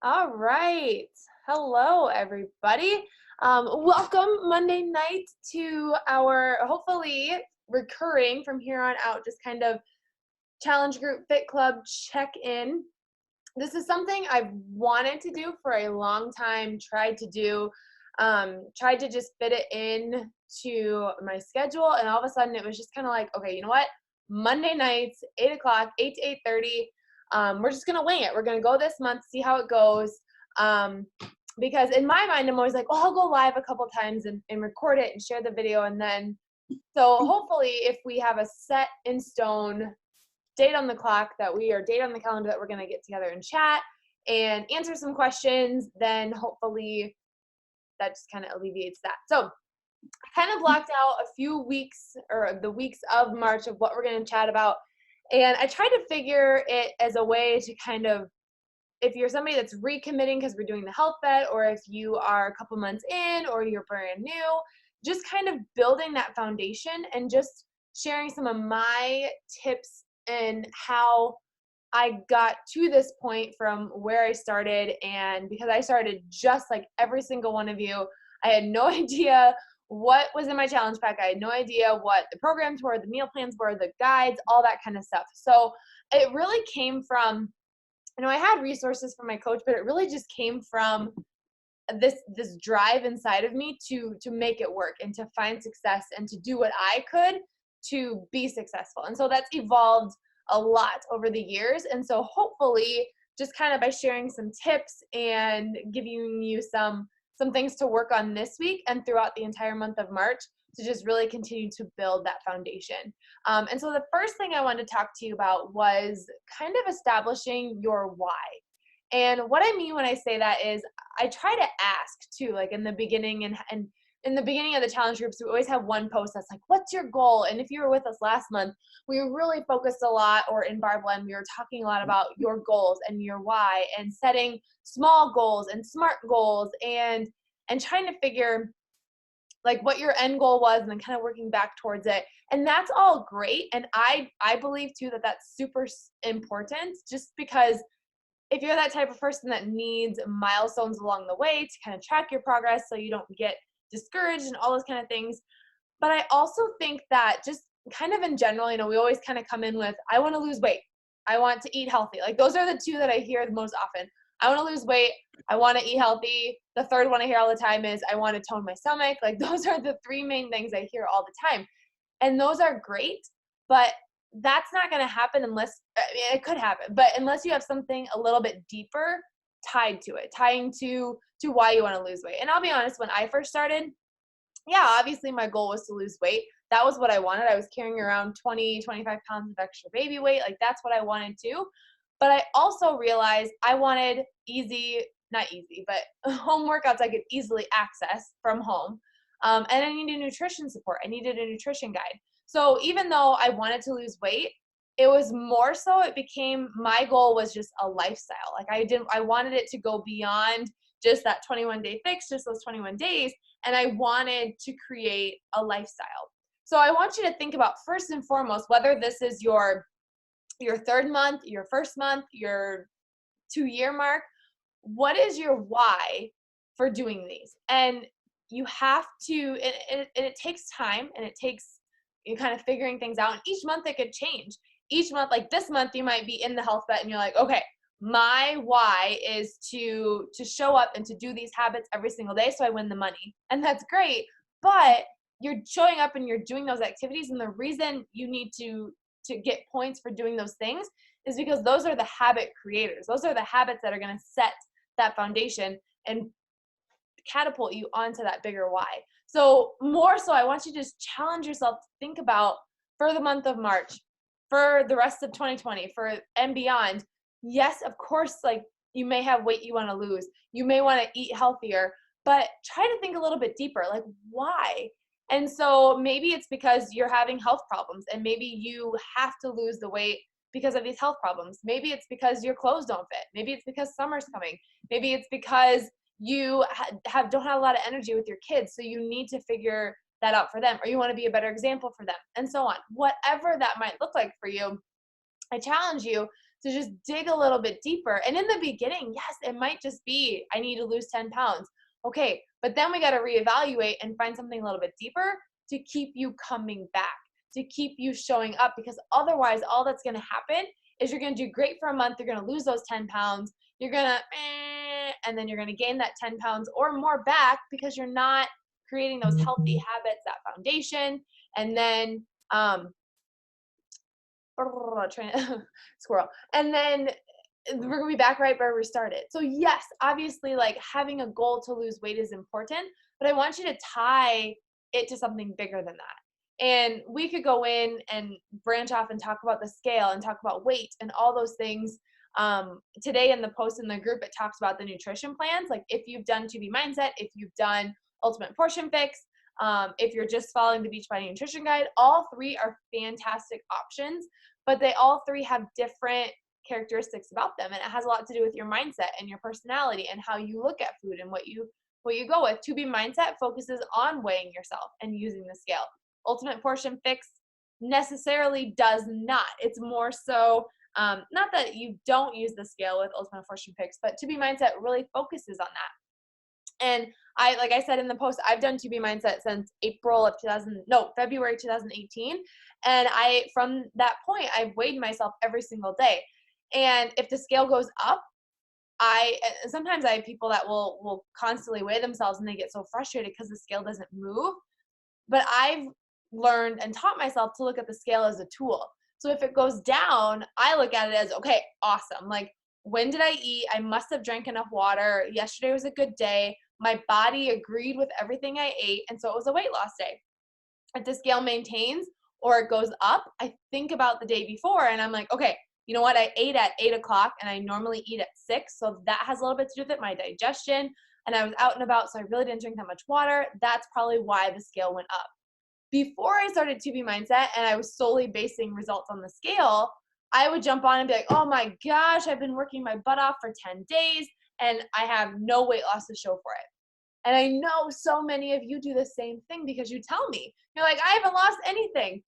All right. Hello, everybody. Welcome Monday night to our hopefully recurring from here on out, just kind of challenge group fit club check in. This is something I've wanted to do for a long time, tried to just fit it in to my schedule. And all of a sudden it was just kind of like, okay, you know what? Monday nights, 8 o'clock, 8 to 8:30. We're just gonna wing it. We're gonna go this month, see how it goes. Um, because in my mind, I'm always like, oh, I'll go live a couple times and record it and share the video. And then, so hopefully, if we have a set in stone date on the clock date on the calendar that we're going to get together and chat and answer some questions, then hopefully that just kind of alleviates that. So I kind of blocked out a few weeks or the weeks of March of what we're going to chat about. And I tried to figure it as a way to kind of, if you're somebody that's recommitting because we're doing the health bet, or if you are a couple months in or you're brand new, just kind of building that foundation and just sharing some of my tips and how I got to this point from where I started. And because I started just like every single one of you, I had no idea what was in my challenge pack. I had no idea what the programs were, the meal plans were, the guides, all that kind of stuff. So it really came from, I had resources from my coach, but it really just came from this drive inside of me to make it work and to find success and to do what I could to be successful. And so that's evolved a lot over the years. And so hopefully just kind of by sharing some tips and giving you some things to work on this week and throughout the entire month of March to just really continue to build that foundation. And so the first thing I wanted to talk to you about was kind of establishing your why. And what I mean when I say that is I try to ask too, like in the beginning and in the beginning of the challenge groups, we always have one post that's like, what's your goal? And if you were with us last month, we really focused a lot, or in Barbland, we were talking a lot about your goals and your why and setting small goals and smart goals and trying to figure like what your end goal was and then kind of working back towards it. And that's all great. And I believe too that that's super important, just because if you're that type of person that needs milestones along the way to kind of track your progress so you don't get discouraged and all those kind of things. But I also think that just kind of in general, we always kind of come in with, I want to lose weight. I want to eat healthy. Like those are the two that I hear the most often. I want to lose weight. I want to eat healthy. The third one I hear all the time is I want to tone my stomach. Like those are the three main things I hear all the time. And those are great, but that's not going to happen unless, I mean, it could happen, but unless you have something a little bit deeper tied to it, tying to why you want to lose weight. And I'll be honest, when I first started, yeah, obviously my goal was to lose weight. That was what I wanted. I was carrying around 20, 25 pounds of extra baby weight. Like that's what I wanted to. But I also realized I wanted not easy, but home workouts I could easily access from home. And I needed nutrition support. I needed a nutrition guide. So even though I wanted to lose weight, it was more so it became my goal was just a lifestyle. Like I wanted it to go beyond just that 21-day fix, just those 21 days. And I wanted to create a lifestyle. So I want you to think about first and foremost, whether this is your third month, your first month, your 2-year mark, what is your why for doing these? And you have to, and it takes time and it takes you kind of figuring things out. And each month it could change. Each month, like this month, you might be in the health bet and you're like, okay, my why is to show up and to do these habits every single day so I win the money. And that's great. But you're showing up and you're doing those activities. And the reason you need to get points for doing those things is because those are the habit creators. Those are the habits that are going to set that foundation and catapult you onto that bigger why. So more so, I want you to just challenge yourself to think about for the month of March, for the rest of 2020, for and beyond. Yes, of course, like you may have weight you want to lose. You may want to eat healthier, but try to think a little bit deeper, like why? And so maybe it's because you're having health problems and maybe you have to lose the weight because of these health problems. Maybe it's because your clothes don't fit. Maybe it's because summer's coming. Maybe it's because you don't have a lot of energy with your kids, so you need to figure that out for them, or you want to be a better example for them, and so on. Whatever that might look like for you, I challenge you to just dig a little bit deeper. And in the beginning, yes, it might just be, I need to lose 10 pounds. Okay, but then we got to reevaluate and find something a little bit deeper to keep you coming back, to keep you showing up, because otherwise, all that's going to happen is you're going to do great for a month. You're going to lose those 10 pounds. You're going to, and then you're going to gain that 10 pounds or more back because you're not creating those healthy habits, that foundation. And then, squirrel. And then we're gonna be back right where we started. So yes, obviously, like having a goal to lose weight is important, but I want you to tie it to something bigger than that. And we could go in and branch off and talk about the scale and talk about weight and all those things. Today in the post in the group, it talks about the nutrition plans. Like if you've done 2B Mindset, if you've done Ultimate Portion Fix, if you're just following the Beachbody Nutrition Guide, all three are fantastic options, but they all three have different characteristics about them, and it has a lot to do with your mindset and your personality and how you look at food and what you go with. 2B Mindset focuses on weighing yourself and using the scale. Ultimate Portion Fix necessarily does not. It's more so not that you don't use the scale with Ultimate Portion Fix, but 2B Mindset really focuses on that. And like I said in the post, I've done 2B Mindset since February 2018. And from that point, I've weighed myself every single day. And if the scale goes up, sometimes I have people that will constantly weigh themselves and they get so frustrated because the scale doesn't move. But I've learned and taught myself to look at the scale as a tool. So if it goes down, I look at it as, okay, awesome. Like, when did I eat? I must have drank enough water. Yesterday was a good day. My body agreed with everything I ate, and so it was a weight loss day. If the scale maintains or it goes up, I think about the day before and I'm like, okay, you know what? I ate at 8 o'clock and I normally eat at 6. So that has a little bit to do with it, my digestion. And I was out and about, so I really didn't drink that much water. That's probably why the scale went up. Before I started 2B Mindset and I was solely basing results on the scale, I would jump on and be like, oh my gosh, I've been working my butt off for 10 days and I have no weight loss to show for it. And I know so many of you do the same thing because you tell me. You're like, I haven't lost anything.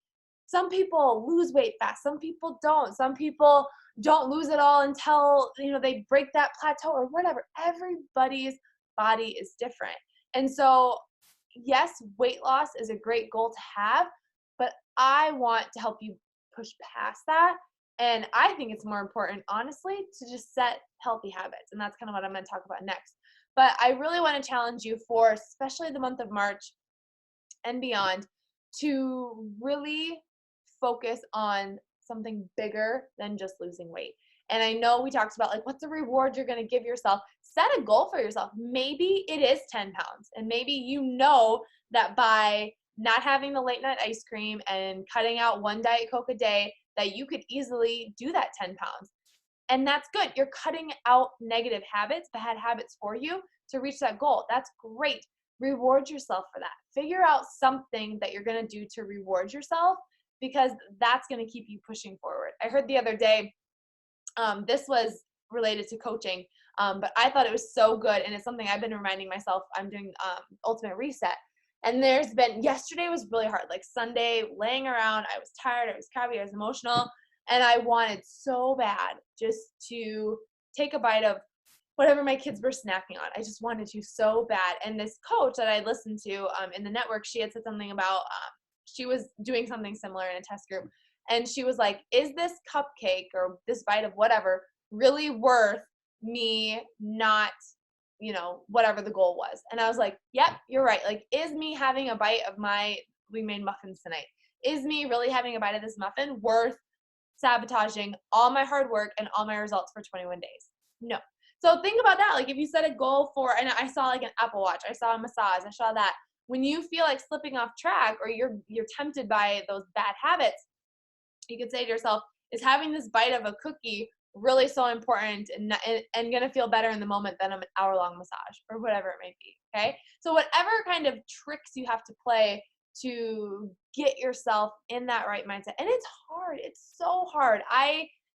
Some people lose weight fast. Some people don't. Some people don't lose it all until, they break that plateau or whatever. Everybody's body is different. And so, yes, weight loss is a great goal to have, but I want to help you push past that. And I think it's more important, honestly, to just set healthy habits. And that's kind of what I'm going to talk about next. But I really want to challenge you for, especially the month of March and beyond, to really focus on something bigger than just losing weight. And I know we talked about like, what's the reward you're going to give yourself? Set a goal for yourself. Maybe it is 10 pounds. And maybe you know that by not having the late night ice cream and cutting out one Diet Coke a day, that you could easily do that 10 pounds. And that's good. You're cutting out negative habits, bad habits for you to reach that goal. That's great. Reward yourself for that. Figure out something that you're going to do to reward yourself, because that's going to keep you pushing forward. I heard the other day, this was related to coaching, but I thought it was so good. And it's something I've been reminding myself. I'm doing Ultimate Reset. And yesterday was really hard. Like Sunday, laying around, I was tired, I was crabby, I was emotional. And I wanted so bad just to take a bite of whatever my kids were snacking on. I just wanted to so bad. And this coach that I listened to in the network, she had said something about, she was doing something similar in a test group. And she was like, is this cupcake or this bite of whatever really worth me not, whatever the goal was? And I was like, yep, you're right. Like, is me having a bite of we made muffins tonight, is me really having a bite of this muffin worth sabotaging all my hard work and all my results for 21 days? No. So think about that. Like if you set a goal for, and I saw like an Apple Watch, I saw a massage, I saw that. When you feel like slipping off track or you're tempted by those bad habits, you could say to yourself, is having this bite of a cookie really so important and going to feel better in the moment than an hour-long massage or whatever it may be, okay? So whatever kind of tricks you have to play to get yourself in that right mindset. And it's hard. It's so hard.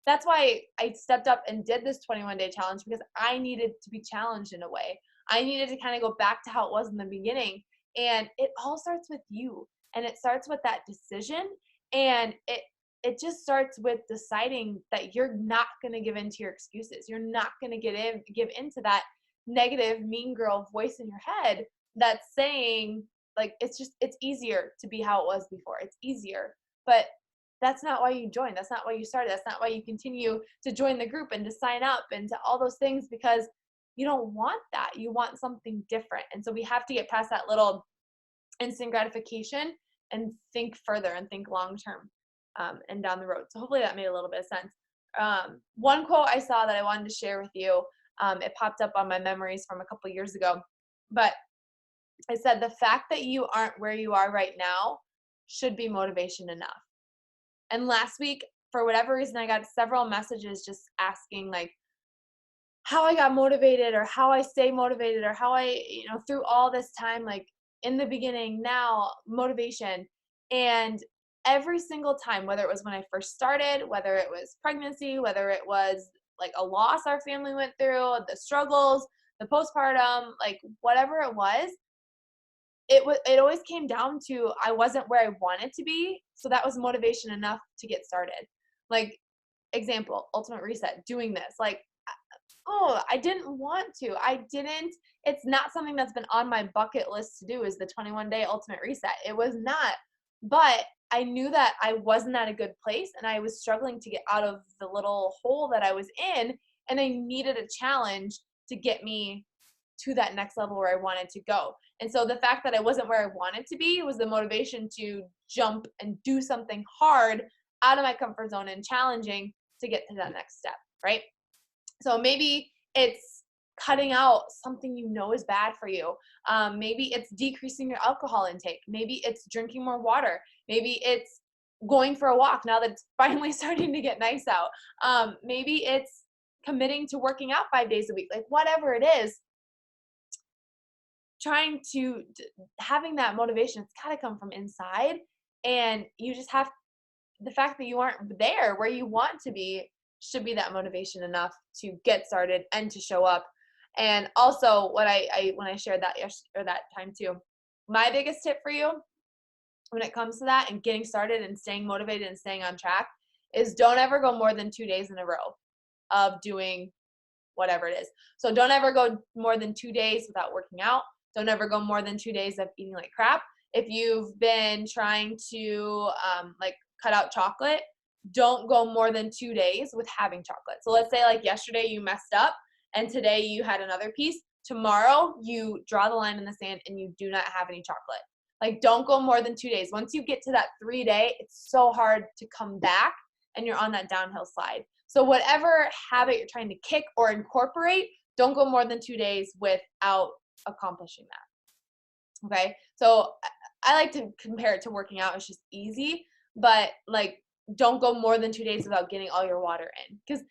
That's why I stepped up and did this 21-day challenge, because I needed to be challenged in a way. I needed to kind of go back to how it was in the beginning. And it all starts with you. And it starts with that decision. And it just starts with deciding that you're not going to give in to your excuses. You're not going to give into that negative mean girl voice in your head that's saying like, it's easier to be how it was before. It's easier. But that's not why you joined. That's not why you started. That's not why you continue to join the group and to sign up and to all those things, because you don't want that. You want something different. And so we have to get past that little instant gratification and think further and think long term, and down the road. So hopefully that made a little bit of sense. One quote I saw that I wanted to share with you, it popped up on my memories from a couple years ago, but it said, the fact that you aren't where you are right now should be motivation enough. And last week, for whatever reason, I got several messages just asking like how I got motivated or how I stay motivated or how I, through all this time, like in the beginning, now motivation. And every single time, whether it was when I first started, whether it was pregnancy, whether it was like a loss our family went through, the struggles, the postpartum, like whatever it was, it always came down to I wasn't where I wanted to be. So that was motivation enough to get started. Like, example, Ultimate Reset, doing this. Like, oh, I didn't want to. It's not something that's been on my bucket list to do, is the 21-day Ultimate Reset. It was not. But I knew that I wasn't at a good place and I was struggling to get out of the little hole that I was in, and I needed a challenge to get me to that next level where I wanted to go. And so the fact that I wasn't where I wanted to be was the motivation to jump and do something hard out of my comfort zone and challenging to get to that next step, right? So maybe it's cutting out something you know is bad for you. Maybe it's decreasing your alcohol intake. Maybe it's drinking more water. Maybe it's going for a walk now that it's finally starting to get nice out. Maybe it's committing to working out 5 days a week. Like whatever it is, having that motivation, it's got to come from inside. And you just have, the fact that you aren't there where you want to be should be that motivation enough to get started and to show up. And also what I when I shared that that time too, my biggest tip for you when it comes to that and getting started and staying motivated and staying on track is don't ever go more than 2 days in a row of doing whatever it is. So don't ever go more than 2 days without working out. Don't ever go more than 2 days of eating like crap. If you've been trying to like cut out chocolate, don't go more than 2 days with having chocolate. So let's say like yesterday you messed up and today you had another piece. Tomorrow you draw the line in the sand and you do not have any chocolate. Like don't go more than 2 days. Once you get to that 3-day, it's so hard to come back and you're on that downhill slide. So whatever habit you're trying to kick or incorporate, don't go more than 2 days without accomplishing that. Okay? So I like to compare it to working out. It's just easy, but like don't go more than 2 days without getting all your water in, because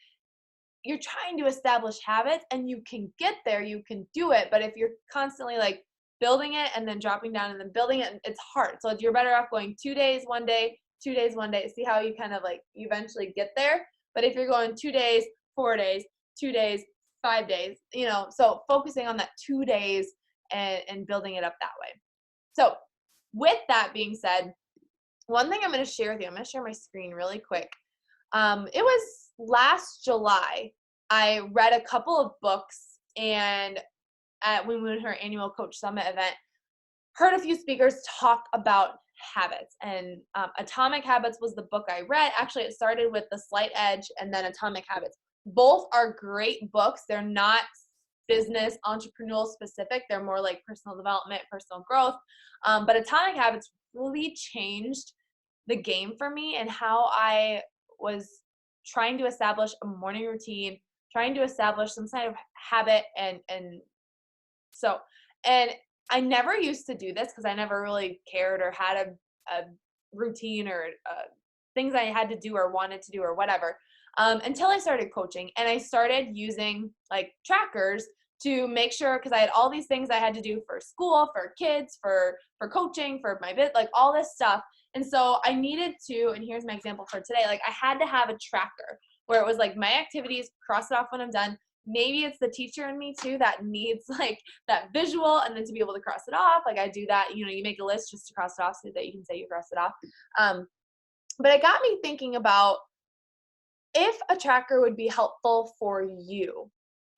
you're trying to establish habits and you can get there, you can do it. But if you're constantly like building it and then dropping down and then building it, it's hard. So you're better off going 2 days, 1 day, 2 days, 1 day, see how you kind of like you eventually get there. But if you're going 2 days, 4 days, 2 days, 5 days, so focusing on that 2 days and building it up that way. So with that being said, one thing I'm going to share with you, I'm going to share my screen really quick. It was last July, I read a couple of books, and when we went to our annual Coach Summit event, heard a few speakers talk about habits. And Atomic Habits was the book I read. Actually, it started with The Slight Edge and then Atomic Habits. Both are great books. They're not business, entrepreneurial specific. They're more like personal development, personal growth. But Atomic Habits really changed the game for me and how I was trying to establish a morning routine, trying to establish some kind of habit. And I never used to do this because I never really cared or had a routine or things I had to do or wanted to do or whatever, until I started coaching. And I started using like trackers to make sure, because I had all these things I had to do for school, for kids, for coaching, for my bit, like all this stuff. And so I needed to, and here's my example for today, like I had to have a tracker where it was like my activities, cross it off when I'm done. Maybe it's the teacher in me too that needs like that visual and then to be able to cross it off. Like I do that, you make a list just to cross it off so that you can say you cross it off. But it got me thinking about if a tracker would be helpful for you.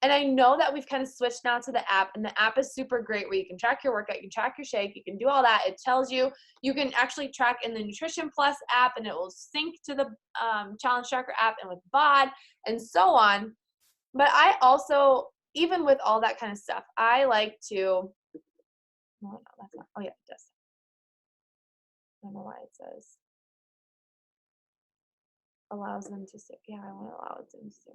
And I know that we've kind of switched now to the app, and the app is super great where you can track your workout, you can track your shake, you can do all that. It tells you, you can actually track in the Nutrition Plus app, and it will sync to the Challenge Tracker app and with BOD and so on. But I also, even with all that kind of stuff, I like to, no, that's not, oh yeah, it does. I don't know why it says allows them to stay. Yeah, I want to allow it to stay.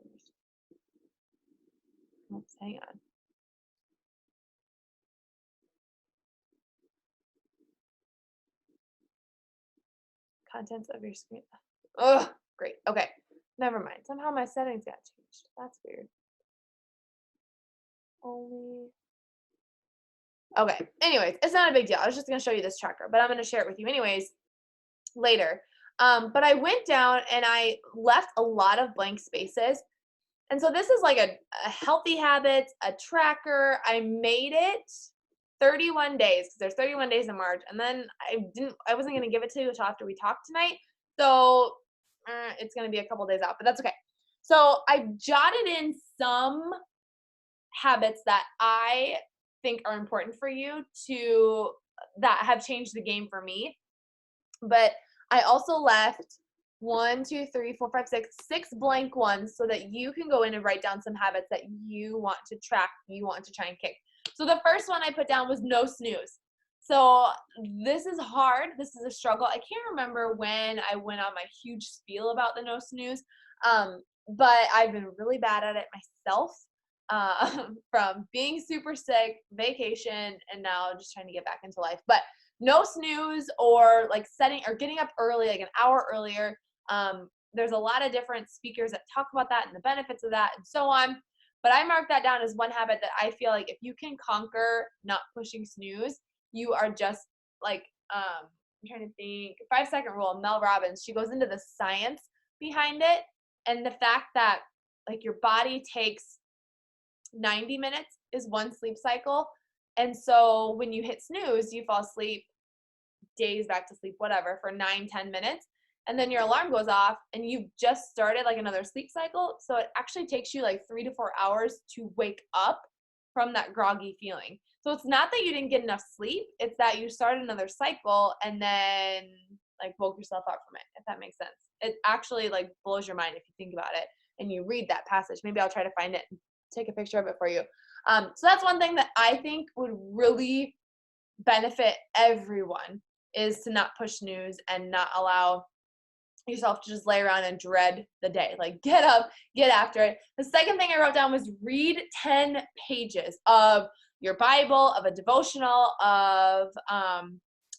Oops, hang on. Contents of your screen. Oh, great. Okay. Never mind. Somehow my settings got changed. That's weird. Only. Okay. Anyways, it's not a big deal. I was just going to show you this tracker, but I'm going to share it with you anyways later. But I went down and I left a lot of blank spaces. And so this is like a healthy habits, a tracker. I made it 31 days because there's 31 days in March. And then I wasn't going to give it to you until after we talked tonight. So it's going to be a couple days out, but that's okay. So I jotted in some habits that I think are important for you that have changed the game for me. But I also left 6 blank ones so that you can go in and write down some habits that you want to track, you want to try and kick. So the first one I put down was no snooze. So this is hard. This is a struggle. I can't remember when I went on my huge spiel about the no snooze, but I've been really bad at it myself from being super sick, vacation, and now just trying to get back into life. But no snooze or like setting or getting up early, like an hour earlier. There's a lot of different speakers that talk about that and the benefits of that and so on. But I marked that down as one habit that I feel like if you can conquer not pushing snooze, you are just like, I'm trying to think, 5 second rule, Mel Robbins, she goes into the science behind it and the fact that like your body takes 90 minutes is one sleep cycle. And so when you hit snooze, you fall asleep, days back to sleep, whatever, for 9-10 minutes. And then your alarm goes off and you've just started like another sleep cycle. So it actually takes you like 3 to 4 hours to wake up from that groggy feeling. So it's not that you didn't get enough sleep, it's that you started another cycle and then like woke yourself up from it, if that makes sense. It actually like blows your mind if you think about it and you read that passage. Maybe I'll try to find it and take a picture of it for you. So that's one thing that I think would really benefit everyone is to not push snooze and not allow yourself to just lay around and dread the day. Like get up, get after it. The second thing I wrote down was read 10 pages of your Bible, of a devotional, of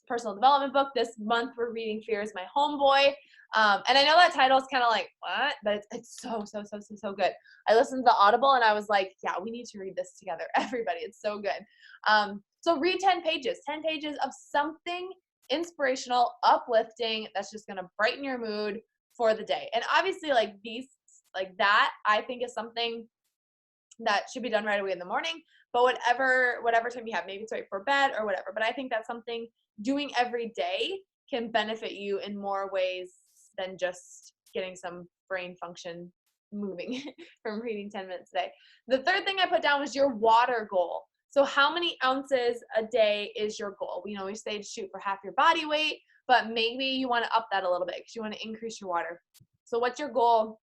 personal development book. This month we're reading Fear is My Homeboy. And I know that title is kind of like, what? But it's so good. I listened to the Audible and I was like, yeah, we need to read this together. Everybody, it's so good. So read 10 pages of something inspirational, uplifting, that's just going to brighten your mood for the day. And obviously like that, I think is something that should be done right away in the morning, but whatever time you have, maybe it's right before bed or whatever. But I think that's something doing every day can benefit you in more ways than just getting some brain function moving from reading 10 minutes a day. The third thing I put down was your water goal. So how many ounces a day is your goal? We always say to shoot for half your body weight, but maybe you want to up that a little bit because you want to increase your water. So what's your goal?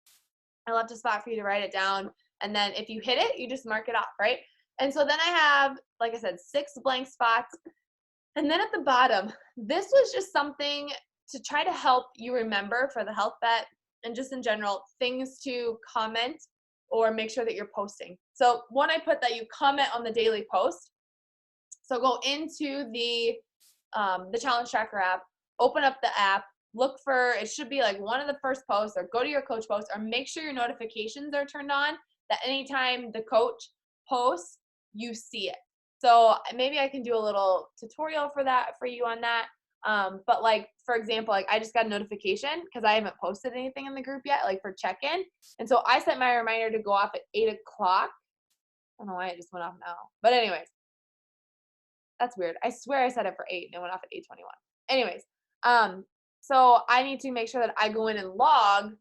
I left a spot for you to write it down. And then if you hit it, you just mark it off, right? And so then I have, like I said, 6 blank spots. And then at the bottom, this was just something to try to help you remember for the health bet and just in general, things to comment or make sure that you're posting. So one, I put that you comment on the daily post. So go into the Challenge Tracker app, open up the app, look for, it should be like one of the first posts, or go to your coach post, or make sure your notifications are turned on, that anytime the coach posts, you see it. So maybe I can do a little tutorial for you on that. But like, for example, like I just got a notification because I haven't posted anything in the group yet, like for check-in. And so I set my reminder to go off at 8 o'clock. I don't know why it just went off now. But anyways, that's weird. I swear I set it for 8 and it went off at 8:21. Anyways, So I need to make sure that I go in and log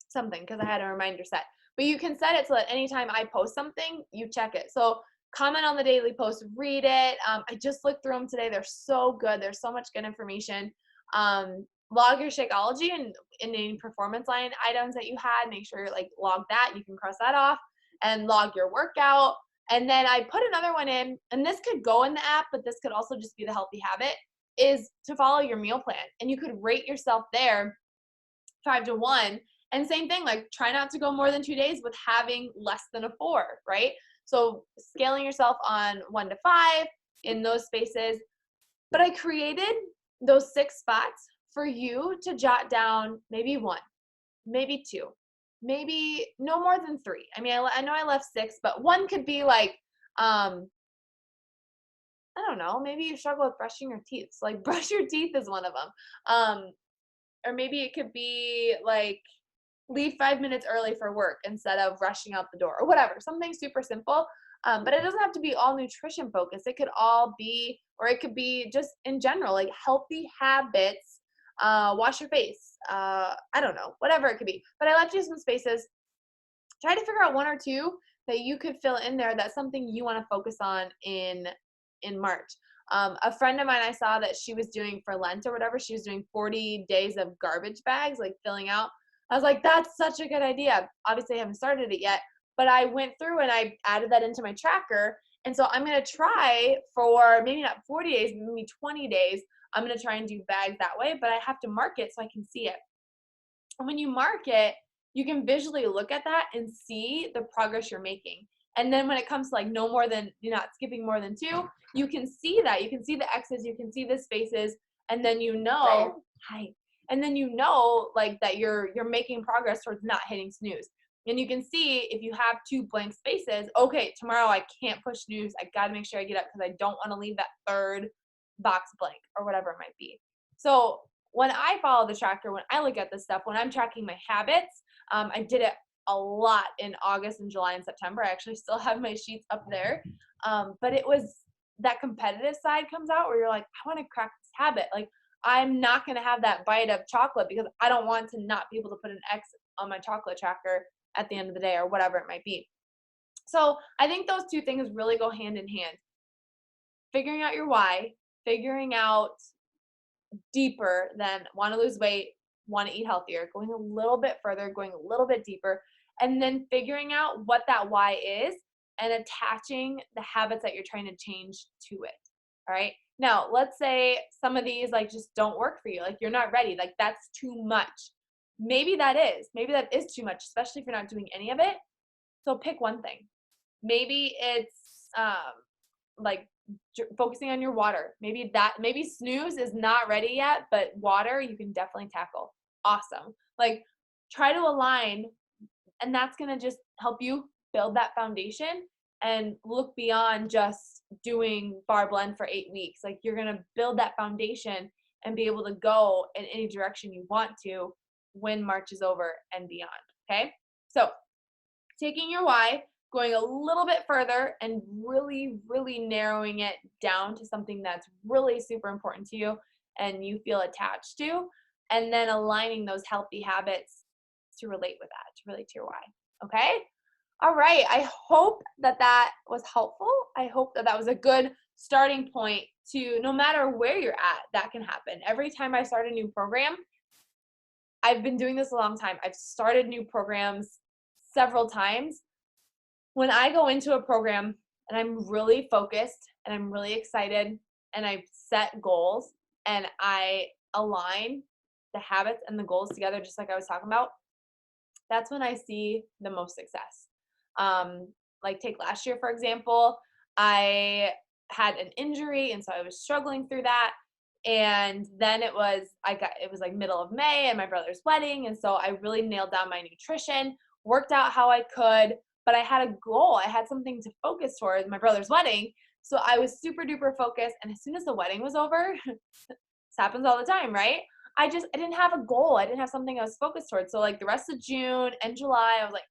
something because I had a reminder set. But you can set it so that anytime I post something, you check it. So comment on the daily post, read it. I just looked through them today. They're so good. There's so much good information. Log your Shakeology and in any performance line items that you had. Make sure like log that. You can cross that off and log your workout. And then I put another one in, and this could go in the app, but this could also just be the healthy habit, is to follow your meal plan. And you could rate yourself there 5 to 1. And same thing, like try not to go more than 2 days with having less than a 4, right? So scaling yourself on 1 to 5 in those spaces. But I created those 6 spots for you to jot down maybe 1, maybe 2, maybe no more than 3. I mean, I know I left 6, but 1 could be like, I don't know, maybe you struggle with brushing your teeth. So like brush your teeth is one of them. Or maybe it could be like leave 5 minutes early for work instead of rushing out the door or whatever, something super simple. But it doesn't have to be all nutrition focused. It could all be, or it could be just in general, like healthy habits. Wash your face. I don't know, whatever it could be. But I left you some spaces. Try to figure out 1 or 2 that you could fill in there. That's something you want to focus on in March. A friend of mine, I saw that she was doing for Lent or whatever, she was doing 40 days of garbage bags, like filling out. I was like, that's such a good idea. Obviously, I haven't started it yet, but I went through and I added that into my tracker. And so I'm going to try for maybe not 40 days, maybe 20 days. I'm going to try and do bags that way, but I have to mark it so I can see it. And when you mark it, you can visually look at that and see the progress you're making. And then when it comes to like no more than, you're not skipping more than 2, you can see that. You can see the X's, you can see the spaces, and then you know, hi. And then you know like that you're making progress towards not hitting snooze. And you can see if you have 2 blank spaces, okay, tomorrow I can't push snooze. I got to make sure I get up because I don't want to leave that 3rd box blank or whatever it might be. So when I follow the tracker, when I look at this stuff, when I'm tracking my habits, I did it a lot in August and July and September. I actually still have my sheets up there. But it was that competitive side comes out where you're like, I want to crack this habit. Like, I'm not going to have that bite of chocolate because I don't want to not be able to put an X on my chocolate tracker at the end of the day or whatever it might be. So I think those 2 things really go hand in hand. Figuring out your why, figuring out deeper than want to lose weight, want to eat healthier, going a little bit further, going a little bit deeper, and then figuring out what that why is and attaching the habits that you're trying to change to it. All right. Now, let's say some of these like just don't work for you. Like you're not ready. Like that's too much. Maybe that is too much, especially if you're not doing any of it. So pick one thing. Maybe it's like focusing on your water. Maybe snooze is not ready yet, but water you can definitely tackle. Awesome. Like try to align, and that's going to just help you build that foundation and look beyond just doing bar blend for 8 weeks. Like you're going to build that foundation and be able to go in any direction you want to when March is over and beyond. Okay? So, taking your why, going a little bit further and really, really narrowing it down to something that's really super important to you and you feel attached to, and then aligning those healthy habits to relate with that, to relate to your why. Okay? All right. I hope that was helpful. I hope that was a good starting point to no matter where you're at, that can happen. Every time I start a new program, I've been doing this a long time. I've started new programs several times. When I go into a program and I'm really focused and I'm really excited and I set goals and I align the habits and the goals together, just like I was talking about, that's when I see the most success. Like take last year, for example, I had an injury and so I was struggling through that. And then it was like middle of May and my brother's wedding. And so I really nailed down my nutrition, worked out how I could, but I had a goal. I had something to focus towards, my brother's wedding. So I was super duper focused. And as soon as the wedding was over, this happens all the time, right? I didn't have a goal. I didn't have something I was focused towards. So like the rest of June and July, I was like,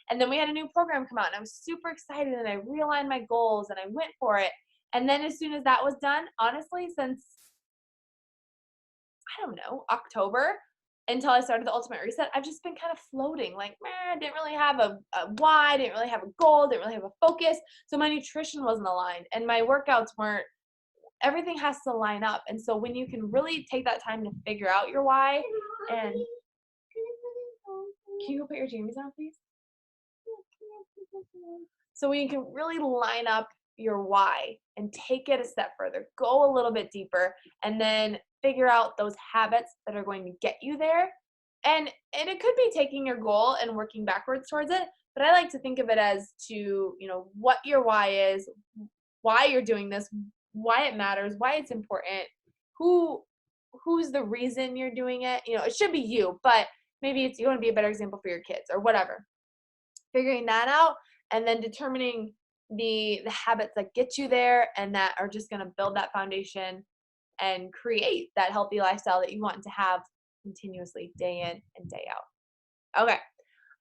And then we had a new program come out and I was super excited and I realigned my goals and I went for it. And then as soon as that was done, honestly, since I don't know, October until I started the Ultimate Reset, I've just been kind of floating, like, meh, I didn't really have a why, didn't really have a goal, didn't really have a focus. So my nutrition wasn't aligned and my workouts weren't, everything has to line up. And so when you can really take that time to figure out your why, and can you go put your jammies on, please? So when you can really line up your why and take it a step further, go a little bit deeper, and then figure out those habits that are going to get you there. And it could be taking your goal and working backwards towards it, but I like to think of it as to, what your why is, why you're doing this, why it matters, why it's important, who who's the reason you're doing it. It should be you, but maybe it's you want to be a better example for your kids or whatever. Figuring that out and then determining the habits that get you there and that are just going to build that foundation and create that healthy lifestyle that you want to have continuously day in and day out. Okay.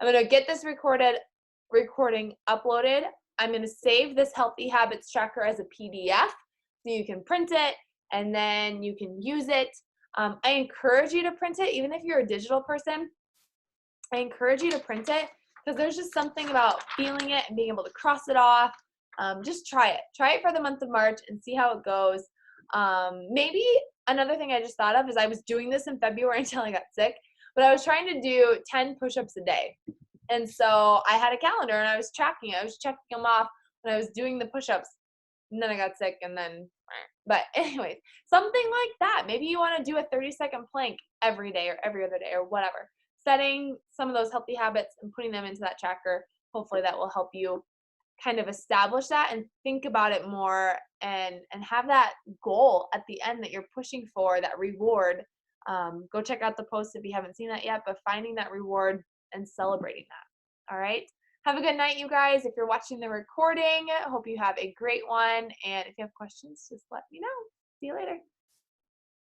I'm going to get this recording uploaded. I'm going to save this healthy habits tracker as a PDF so you can print it and then you can use it. I encourage you to print it, even if you're a digital person. I encourage you to print it because there's just something about feeling it and being able to cross it off. Just try it. Try it for the month of March and see how it goes. Maybe another thing I just thought of is I was doing this in February until I got sick, but I was trying to do 10 push-ups a day. And so I had a calendar and I was tracking it. I was checking them off when I was doing the push-ups. And then I got sick and then, but anyways, something like that. Maybe you want to do a 30-second plank every day or every other day or whatever. Setting some of those healthy habits and putting them into that tracker, hopefully that will help you kind of establish that and think about it more and have that goal at the end that you're pushing for, that reward. Go check out the post if you haven't seen that yet, but finding that reward and celebrating that. All right. Have a good night, you guys. If you're watching the recording, I hope you have a great one. And if you have questions, just let me know. See you later.